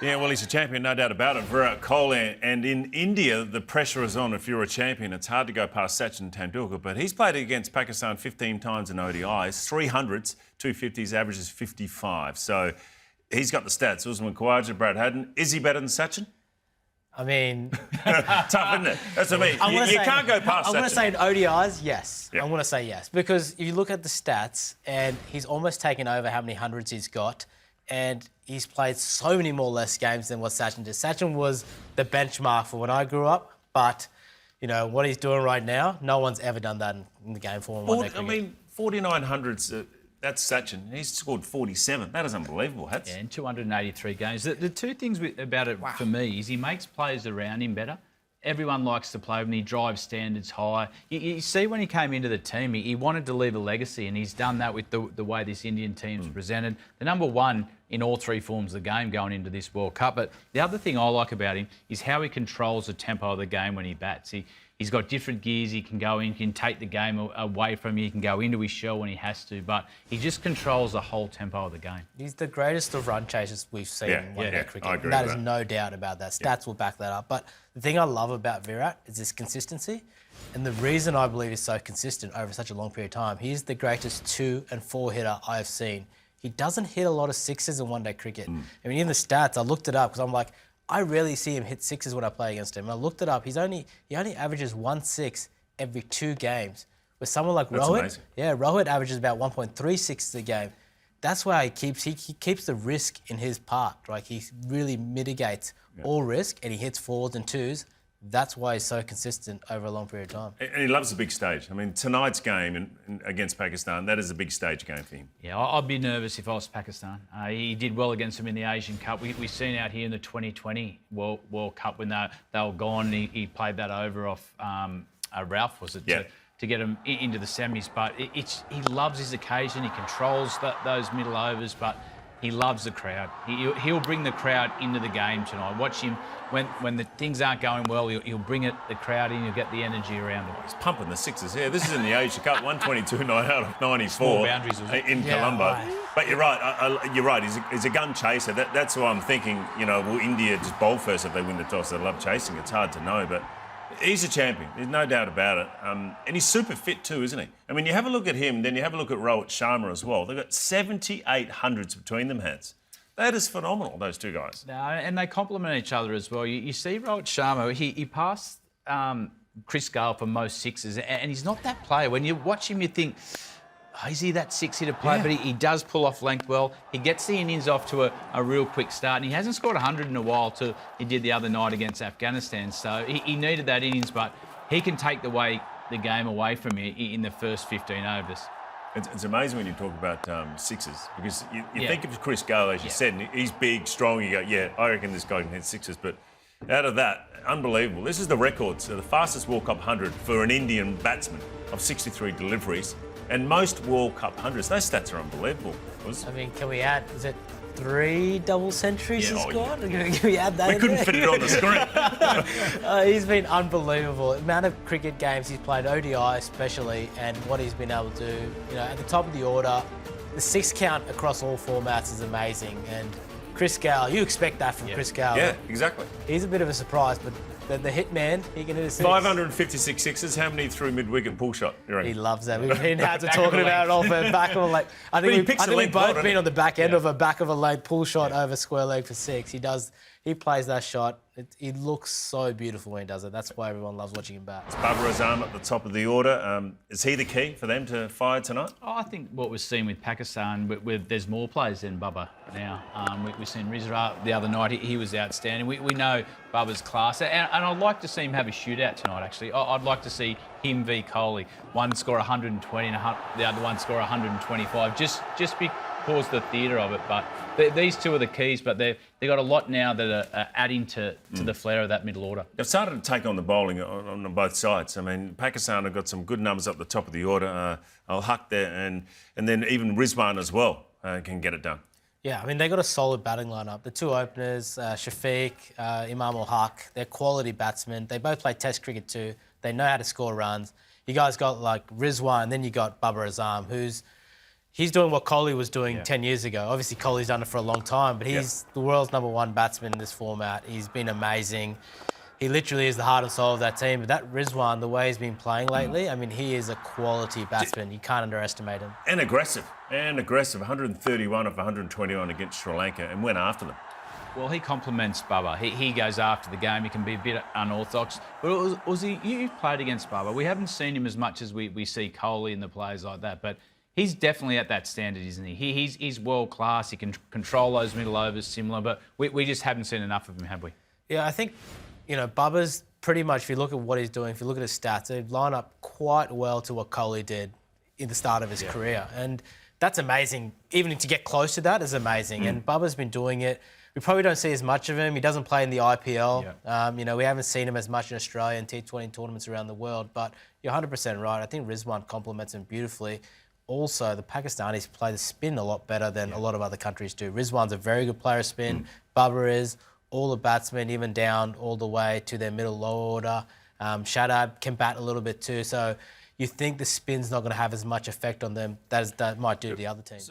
Yeah, well, he's a champion, no doubt about it. Virat Kohli. And in India, the pressure is on. If you're a champion, it's hard to go past Sachin Tendulkar. But he's played against Pakistan 15 times in ODIs, 300s, 250s, average is 55. So he's got the stats. Usman, Khawaja, Brad Haddin. Is he better than Sachin? I mean... Tough, isn't it? That's what I mean. You can't go past Sachin. I'm going to say in ODIs, yes. Yep. I'm going to say yes. Because if you look at the stats, and he's almost taken over how many hundreds he's got, and he's played so many more less games than what Sachin did. Sachin was the benchmark for when I grew up, but, you know, what he's doing right now, no one's ever done that in the game for him. I mean, 4900s, that's Sachin. He's scored 47. That is unbelievable. Yeah, in 283 games. The two things about it for me is he makes players around him better. Everyone likes to play when he drives standards high. You see when he came into the team, he wanted to leave a legacy, and he's done that with the way this Indian team's presented. The number one in all three forms of the game going into this World Cup. But the other thing I like about him is how he controls the tempo of the game when he bats. He's got different gears. He can go in, he can take the game away from you. He can go into his shell when he has to, but he just controls the whole tempo of the game. He's the greatest of run chasers we've seen in one-day cricket. I agree that with is no doubt about that. Stats will back that up. But the thing I love about Virat is his consistency. And the reason I believe he's so consistent over such a long period of time, he's the greatest 2 and 4 hitter I've seen. He doesn't hit a lot of sixes in one-day cricket. I mean, in the stats, I looked it up because I'm like, I rarely see him hit sixes when I play against him. And I looked it up. He only averages 1 6 every 2 games. With someone like Rohit, Rohit averages about 1.36 a game. That's why he keeps the risk in his part. Right, he really mitigates all risk, and he hits 4s and 2s. That's why he's so consistent over a long period of time. And he loves the big stage. I mean, tonight's game against Pakistan, that is a big stage game for him. Yeah, I'd be nervous if I was Pakistan. He did well against them in the Asian Cup. We've seen out here in the 2020 World Cup when they were gone, he played that over off Ralph, was it? Yeah. To get him into the semis. But he loves his occasion. He controls those middle overs, but he loves the crowd. He'll bring the crowd into the game tonight. Watch him when the things aren't going well. He'll bring the crowd in. You'll get the energy around him. He's pumping the sixes. Yeah, this is in the Asia Cup, 122 out of 94 Small boundaries in Colombo. Right. But you're right. You're right. He's a gun chaser. That's why I'm thinking. You know, will India just bowl first if they win the toss? They love chasing. It's hard to know, but he's a champion. There's no doubt about it. And he's super fit too, isn't he? I mean, you have a look at him, then you have a look at Rohit Sharma as well. They've got 78 hundreds between them, Hans. That is phenomenal, those two guys. No, and they complement each other as well. You see Rohit Sharma, he passed Chris Gale for most sixes, and he's not that player. When you watch him, you think, oh, is he that six-hitter player? Yeah. But he does pull off length well. He gets the innings off to a real quick start, and he hasn't scored 100 in a while till he did the other night against Afghanistan. So he needed that innings, but he can take the game away from you in the first 15 overs. It's amazing when you talk about sixes, because you think of Chris Gale, as you said, and he's big, strong. You go, yeah, I reckon this guy can hit sixes. But out of that, unbelievable. This is the record. So the fastest World Cup 100 for an Indian batsman of 63 deliveries. And most World Cup 100s. Those stats are unbelievable. I mean, can we add, is it 3 double centuries he's got? Yeah. Can we add that We couldn't fit it on the screen. He's been unbelievable. The amount of cricket games he's played, ODI especially, and what he's been able to do. You know, at the top of the order, the 6 count across all formats is amazing. And Chris Gale, you expect that from Chris Gale. Yeah, exactly. He's a bit of a surprise, but the hit man, he can hit a 6. 556 sixes. How many through mid-wicket pull shot? He loves that. We've been had to talking about it all for back of a leg. I think we've both been on the back end of a back of a leg pull shot over square leg for 6. He plays that shot. He looks so beautiful when he does it. That's why everyone loves watching him bat. It's Babar Azam at the top of the order. Is he the key for them to fire tonight? Oh, I think what we're seeing with Pakistan, there's more players than Babar now. We've seen Rizra the other night. He was outstanding. We know Babar's class. And I'd like to see him have a shootout tonight, actually. I'd like to see him v Kohli. One score 120 and the other one score 125. Just because the theatre of it. But these two are the keys, but they've got a lot now that are adding to the flair of that middle order. They've started to take on the bowling on both sides. I mean, Pakistan have got some good numbers up the top of the order. Al-Haq there, and then even Rizwan as well can get it done. Yeah, I mean, they got a solid batting lineup. The 2 openers, Shafiq, Imam Ul-Haq, they're quality batsmen. They both play Test cricket too. They know how to score runs. You guys got like Rizwan, and then you got Babar Azam, he's doing what Kohli was doing 10 years ago. Obviously, Kohli's done it for a long time, but he's the world's #1 batsman in this format. He's been amazing. He literally is the heart and soul of that team. But that Rizwan, the way he's been playing lately, I mean, he is a quality batsman. You can't underestimate him. And aggressive. 131 of 121 against Sri Lanka and went after them. Well, he complements Bubba. He goes after the game. He can be a bit unorthodox. But Uzi, you've played against Bubba. We haven't seen him as much as we see Kohli and the players like that. But he's definitely at that standard, isn't he? He's world class. He can control those middle overs similar. But we just haven't seen enough of him, have we? Yeah, I think, Bubba's pretty much, if you look at what he's doing, if you look at his stats, they line up quite well to what Kohli did in the start of his career. And that's amazing. Even to get close to that is amazing. And Bubba's been doing it. We probably don't see as much of him. He doesn't play in the IPL. We haven't seen him as much in Australia and T20 tournaments around the world. But you're 100% right. I think Rizwan complements him beautifully. Also, the Pakistanis play the spin a lot better than a lot of other countries do. Rizwan's a very good player of spin. Bubba is. All the batsmen, even down all the way to their middle lower order. Shadab can bat a little bit too. So you think the spin's not going to have as much effect on them as that might do to the other teams.